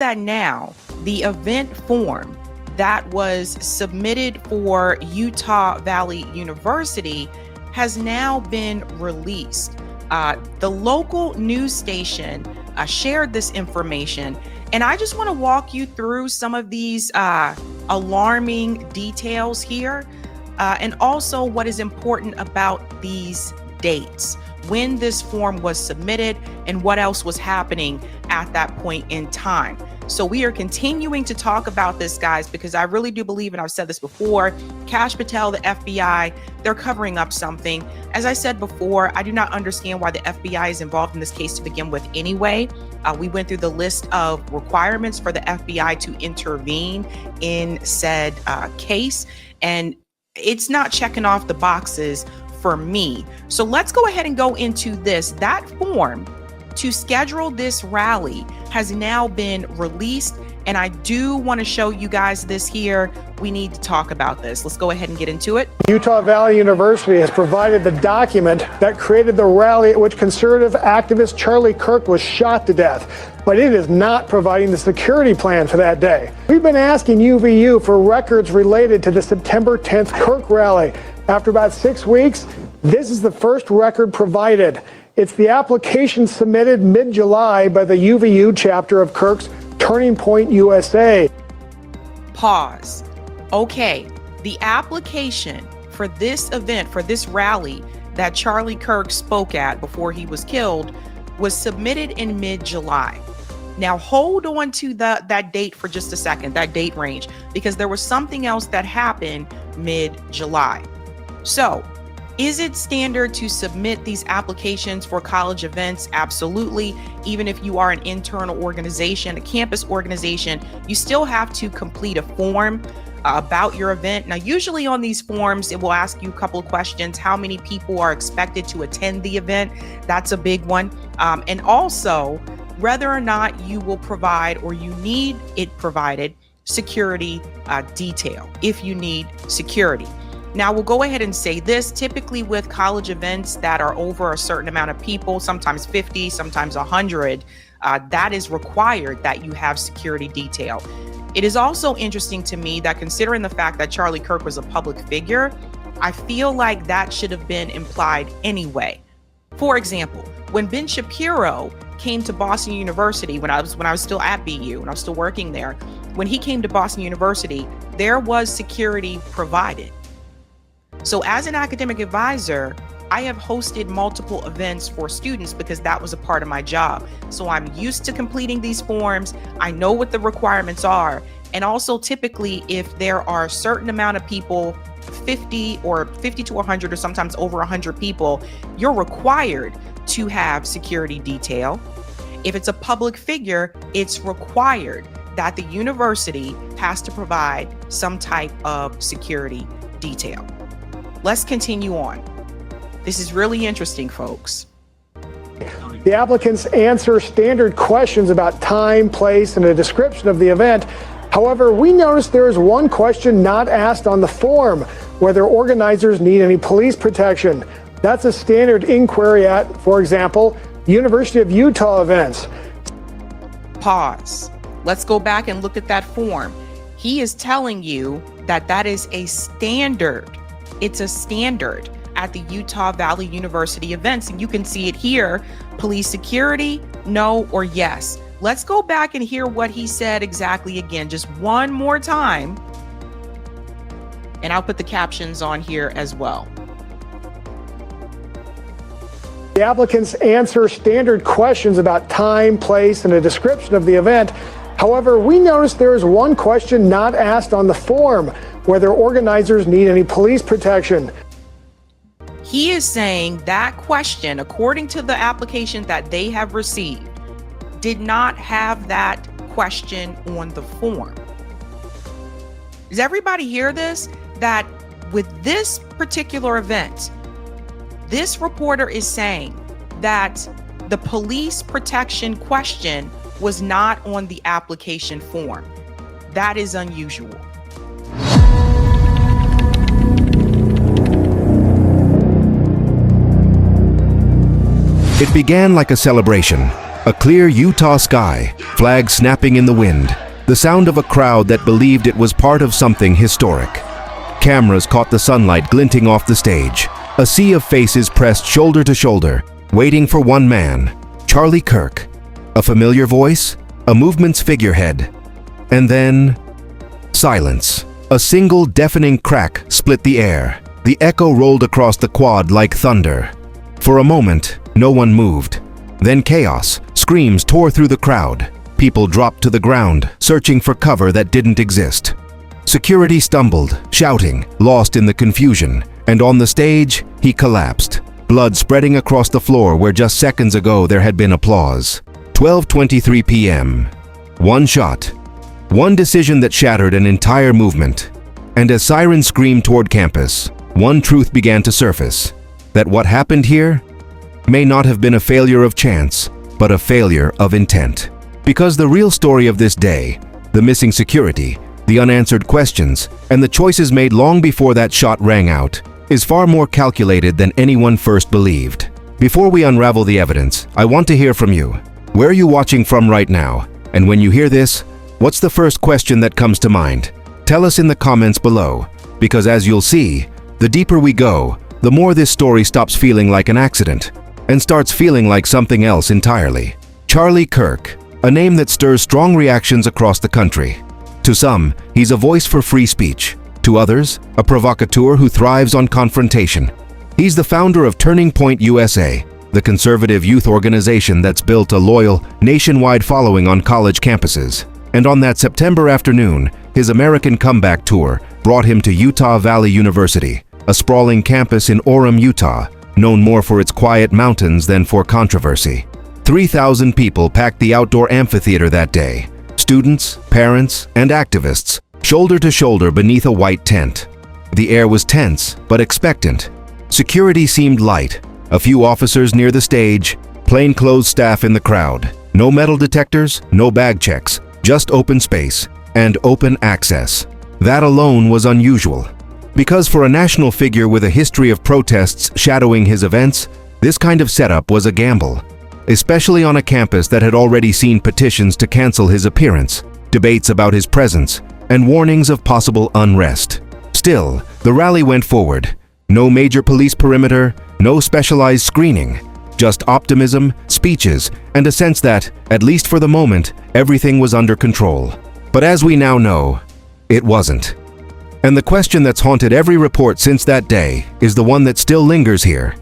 that now the event form that was submitted for Utah Valley University has now been released. The local news station shared this information, and I just want to walk you through some of these alarming details here, and also what is important about these dates, when this form was submitted and what else was happening at that point in time. So we are continuing to talk about this, guys, because I really do believe, and I've said this before, Kash Patel, the FBI, they're covering up something. As I said before, I do not understand why the FBI is involved in this case to begin with anyway. We went through the list of requirements for the FBI to intervene in said case, and it's not checking off the boxes for me. So let's go ahead and go into this. That form to schedule this rally has now been released, and I do want to show you guys this here. We need to talk about this. Let's go ahead and get into it. Utah Valley University has provided the document that created the rally at which conservative activist Charlie Kirk was shot to death, but it is not providing the security plan for that day. We've been asking UVU for records related to the September 10th Kirk rally. After about 6 weeks, this is the first record provided. It's the application submitted mid-July by the UVU chapter of Kirk's Turning Point USA. Pause. Okay, the application for this event, for this rally that Charlie Kirk spoke at before he was killed, was submitted in mid-July. Now hold on to that date for just a second, that date range, because there was something else that happened mid-July. So, is it standard to submit these applications for college events? Absolutely. Even if you are an internal organization, a campus organization, you still have to complete a form about your event. Now, usually on these forms, it will ask you a couple of questions. How many people are expected to attend the event? That's a big one. And also, whether or not you will provide, or you need it provided, security detail, if you need security. Now, we'll go ahead and say this. Typically with college events that are over a certain amount of people, sometimes 50, sometimes 100, that is required that you have security detail. It is also interesting to me that, considering the fact that Charlie Kirk was a public figure, I feel like that should have been implied anyway. For example, when Ben Shapiro came to Boston University, when I was still at BU and I was still working there, when he came to Boston University, there was security provided. So as an academic advisor, I have hosted multiple events for students because that was a part of my job. So I'm used to completing these forms. I know what the requirements are. And also, typically, if there are a certain amount of people, 50 to 100, or sometimes over 100 people, you're required to have security detail. If it's a public figure, it's required that the university has to provide some type of security detail. Let's continue on. This is really interesting, folks. The applicants answer standard questions about time, place, and a description of the event. However, we noticed there is one question not asked on the form: whether organizers need any police protection. That's a standard inquiry at, for example, University of Utah events. Pause. Let's go back and look at that form. He is telling you that that is a standard. It's a standard at the Utah Valley University events. And you can see it here: police security, no or yes. Let's go back and hear what he said exactly again, just one more time. And I'll put the captions on here as well. The applicants answer standard questions about time, place, and a description of the event. However, we noticed there is one question not asked on the form: whether organizers need any police protection. He is saying that question, according to the application that they have received, did not have that question on the form. Does everybody hear this? That with this particular event, this reporter is saying that the police protection question was not on the application form. That is unusual. It began like a celebration, A clear Utah sky, flags snapping in the wind, the sound of a crowd that believed it was part of something historic. Cameras caught the sunlight glinting off the stage, a sea of faces pressed shoulder to shoulder, waiting for one man, Charlie Kirk. A familiar voice, a movement's figurehead, and then silence. A single deafening crack split the air. The echo rolled across the quad like thunder. For a moment, no one moved. Then chaos, screams tore through the crowd. People dropped to the ground, searching for cover that didn't exist. Security stumbled, shouting, lost in the confusion, and on the stage, he collapsed, blood spreading across the floor where just seconds ago there had been applause. 12:23 p.m. One shot. One decision that shattered an entire movement. And as sirens screamed toward campus, one truth began to surface, that what happened here may not have been a failure of chance, but a failure of intent. Because the real story of this day, the missing security, the unanswered questions, and the choices made long before that shot rang out, is far more calculated than anyone first believed. Before we unravel the evidence, I want to hear from you. Where are you watching from right now? And when you hear this, what's the first question that comes to mind? Tell us in the comments below, because as you'll see, the deeper we go, the more this story stops feeling like an accident and starts feeling like something else entirely. Charlie Kirk, a name that stirs strong reactions across the country. To some, he's a voice for free speech. To others, a provocateur who thrives on confrontation. He's the founder of Turning Point USA, the conservative youth organization that's built a loyal, nationwide following on college campuses. And on that September afternoon, his American comeback tour brought him to Utah Valley University, a sprawling campus in Orem, Utah, known more for its quiet mountains than for controversy. 3,000 people packed the outdoor amphitheater that day. Students, parents, and activists, shoulder to shoulder beneath a white tent. The air was tense, but expectant. Security seemed light. A few officers near the stage, plainclothes staff in the crowd. No metal detectors, no bag checks, just open space and open access. That alone was unusual. Because for a national figure with a history of protests shadowing his events, this kind of setup was a gamble. Especially on a campus that had already seen petitions to cancel his appearance, debates about his presence, and warnings of possible unrest. Still, the rally went forward. No major police perimeter, no specialized screening. Just optimism, speeches, and a sense that, at least for the moment, everything was under control. But as we now know, it wasn't. And the question that's haunted every report since that day is the one that still lingers here.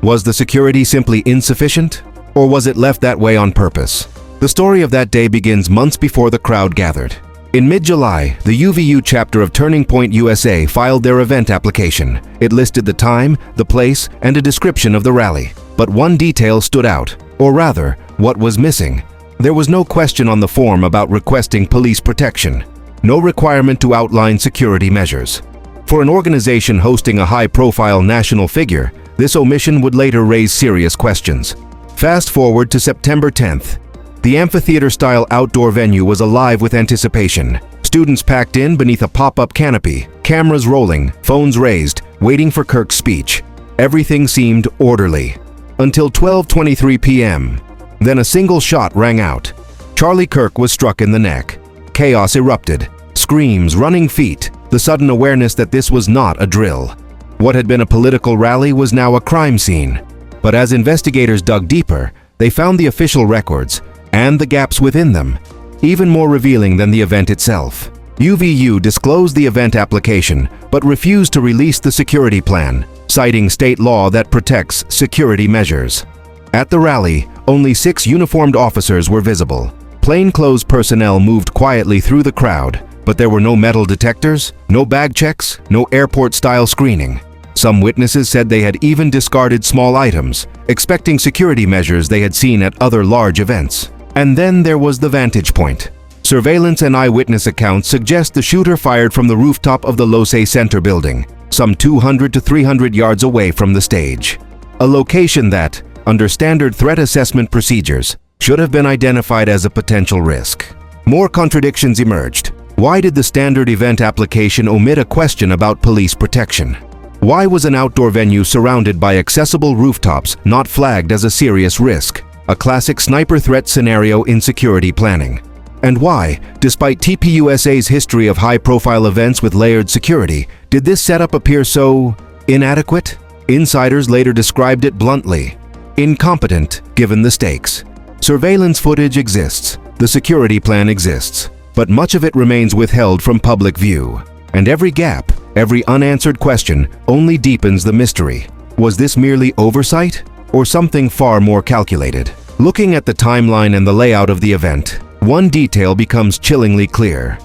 Was the security simply insufficient? Or was it left that way on purpose? The story of that day begins months before the crowd gathered. In mid-July, the UVU chapter of Turning Point USA filed their event application. It listed the time, the place, and a description of the rally. But one detail stood out, or rather, what was missing. There was no question on the form about requesting police protection. No requirement to outline security measures. For an organization hosting a high-profile national figure, this omission would later raise serious questions. Fast forward to September 10th. The amphitheater-style outdoor venue was alive with anticipation. Students packed in beneath a pop-up canopy, cameras rolling, phones raised, waiting for Kirk's speech. Everything seemed orderly. Until 12:23 p.m. Then a single shot rang out. Charlie Kirk was struck in the neck. Chaos erupted. Screams, running feet, the sudden awareness that this was not a drill. What had been a political rally was now a crime scene. But as investigators dug deeper, they found the official records and the gaps within them, even more revealing than the event itself. UVU disclosed the event application, but refused to release the security plan, citing state law that protects security measures. At the rally, only 6 uniformed officers were visible. Plainclothes personnel moved quietly through the crowd, but there were no metal detectors, no bag checks, no airport-style screening. Some witnesses said they had even discarded small items, expecting security measures they had seen at other large events. And then there was the vantage point. Surveillance and eyewitness accounts suggest the shooter fired from the rooftop of the Losay Center building, some 200 to 300 yards away from the stage. A location that, under standard threat assessment procedures, should have been identified as a potential risk. More contradictions emerged. Why did the standard event application omit a question about police protection? Why was an outdoor venue surrounded by accessible rooftops not flagged as a serious risk? a classic sniper threat scenario in security planning. And why, despite TPUSA's history of high-profile events with layered security, did this setup appear so inadequate? Insiders later described it bluntly: incompetent given the stakes. Surveillance footage exists, the security plan exists, but much of it remains withheld from public view. And every gap, every unanswered question only deepens the mystery. Was this merely oversight, or something far more calculated? Looking at the timeline and the layout of the event, one detail becomes chillingly clear.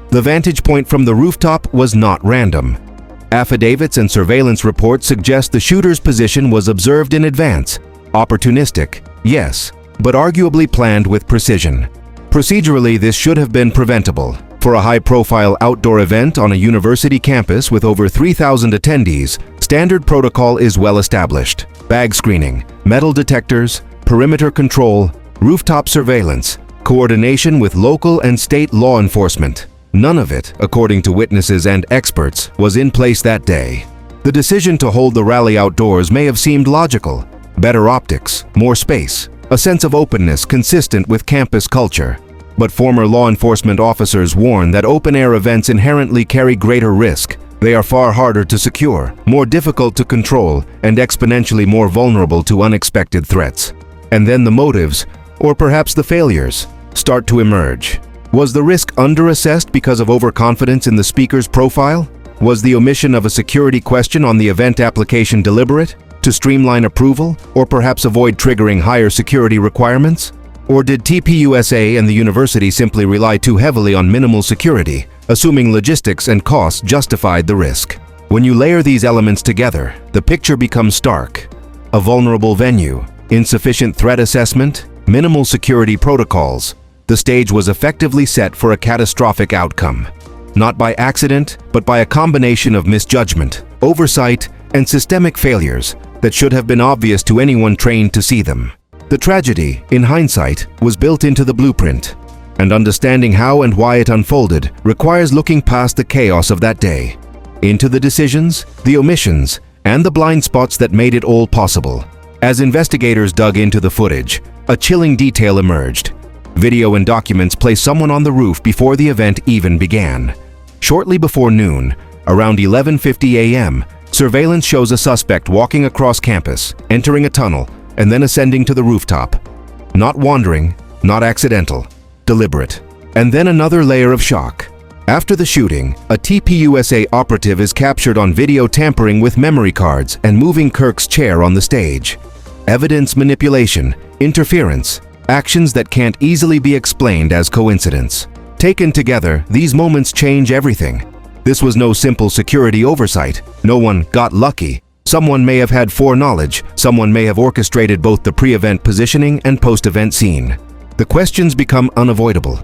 The vantage point from the rooftop was not random. Affidavits and surveillance reports suggest the shooter's position was observed in advance. Opportunistic, yes, but arguably planned with precision. Procedurally, this should have been preventable. For a high-profile outdoor event on a university campus with over 3,000 attendees, standard protocol is well established. Bag screening, metal detectors, perimeter control, rooftop surveillance, coordination with local and state law enforcement. None of it, according to witnesses and experts, was in place that day. The decision to hold the rally outdoors may have seemed logical. Better optics, more space, a sense of openness consistent with campus culture. But former law enforcement officers warn that open-air events inherently carry greater risk. They are far harder to secure, more difficult to control, and exponentially more vulnerable to unexpected threats. And then the motives, or perhaps the failures, start to emerge. Was the risk underassessed because of overconfidence in the speaker's profile? Was the omission of a security question on the event application deliberate, to streamline approval, or perhaps avoid triggering higher security requirements? Or did TPUSA and the university simply rely too heavily on minimal security, assuming logistics and costs justified the risk? When you layer these elements together, the picture becomes stark. A vulnerable venue, insufficient threat assessment, minimal security protocols. The stage was effectively set for a catastrophic outcome. Not by accident, but by a combination of misjudgment, oversight, and systemic failures that should have been obvious to anyone trained to see them. The tragedy, in hindsight, was built into the blueprint, and understanding how and why it unfolded requires looking past the chaos of that day, into the decisions, the omissions, and the blind spots that made it all possible. As investigators dug into the footage, a chilling detail emerged. Video and documents place someone on the roof before the event even began. Shortly before noon, around 11:50 a.m., surveillance shows a suspect walking across campus, entering a tunnel, and then ascending to the rooftop. Not wandering, not accidental, deliberate. And then another layer of shock. After the shooting, a TPUSA operative is captured on video tampering with memory cards and moving Kirk's chair on the stage. Evidence manipulation, interference, actions that can't easily be explained as coincidence. Taken together, these moments change everything. This was no simple security oversight. No one got lucky. Someone may have had foreknowledge. Someone may have orchestrated both the pre-event positioning and post-event scene. The questions become unavoidable.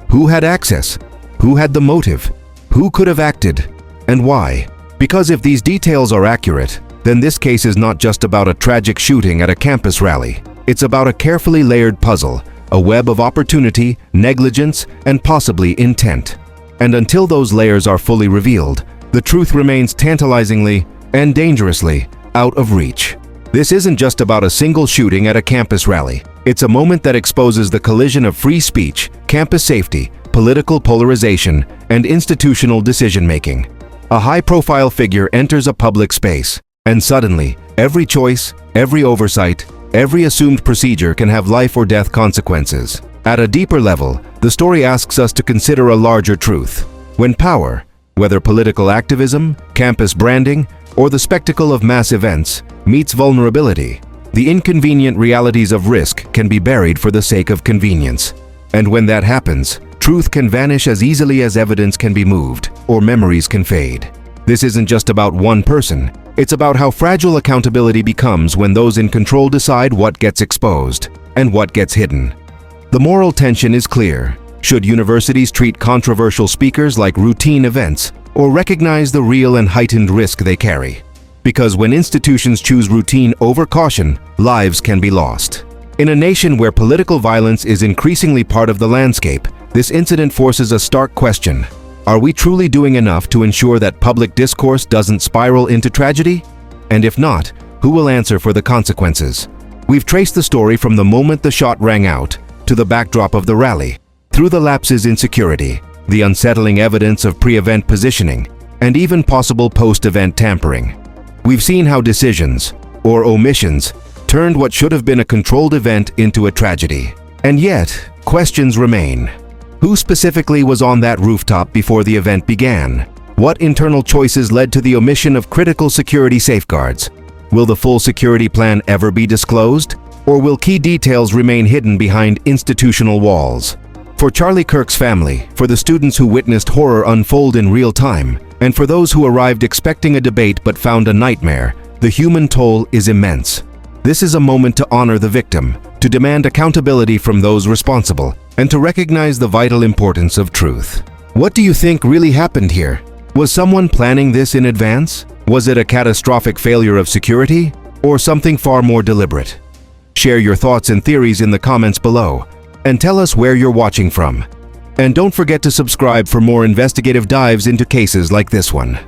Who had access? Who had the motive? Who could have acted? And why? Because if these details are accurate, then this case is not just about a tragic shooting at a campus rally. It's about a carefully layered puzzle, a web of opportunity, negligence, and possibly intent. And until those layers are fully revealed, the truth remains tantalizingly and dangerously out of reach. This isn't just about a single shooting at a campus rally. It's a moment that exposes the collision of free speech, campus safety, political polarization, and institutional decision-making. A high-profile figure enters a public space, and suddenly, every choice, every oversight, every assumed procedure can have life or death consequences. At a deeper level, the story asks us to consider a larger truth. When power, whether political activism, campus branding, or the spectacle of mass events, meets vulnerability, the inconvenient realities of risk can be buried for the sake of convenience. And when that happens, truth can vanish as easily as evidence can be moved, or memories can fade. This isn't just about one person. It's about how fragile accountability becomes when those in control decide what gets exposed and what gets hidden. The moral tension is clear. Should universities treat controversial speakers like routine events, or recognize the real and heightened risk they carry? Because when institutions choose routine over caution, lives can be lost. In a nation where political violence is increasingly part of the landscape, this incident forces a stark question. Are we truly doing enough to ensure that public discourse doesn't spiral into tragedy? And if not, who will answer for the consequences? We've traced the story from the moment the shot rang out to the backdrop of the rally, through the lapses in security, the unsettling evidence of pre-event positioning, and even possible post-event tampering. We've seen how decisions, or omissions, turned what should have been a controlled event into a tragedy. And yet, questions remain. Who specifically was on that rooftop before the event began? What internal choices led to the omission of critical security safeguards? Will the full security plan ever be disclosed? Or will key details remain hidden behind institutional walls? For Charlie Kirk's family, for the students who witnessed horror unfold in real time, and for those who arrived expecting a debate but found a nightmare, the human toll is immense. This is a moment to honor the victim, to demand accountability from those responsible, and to recognize the vital importance of truth. What do you think really happened here? Was someone planning this in advance? Was it a catastrophic failure of security? Or something far more deliberate? Share your thoughts and theories in the comments below, and tell us where you're watching from. And don't forget to subscribe for more investigative dives into cases like this one.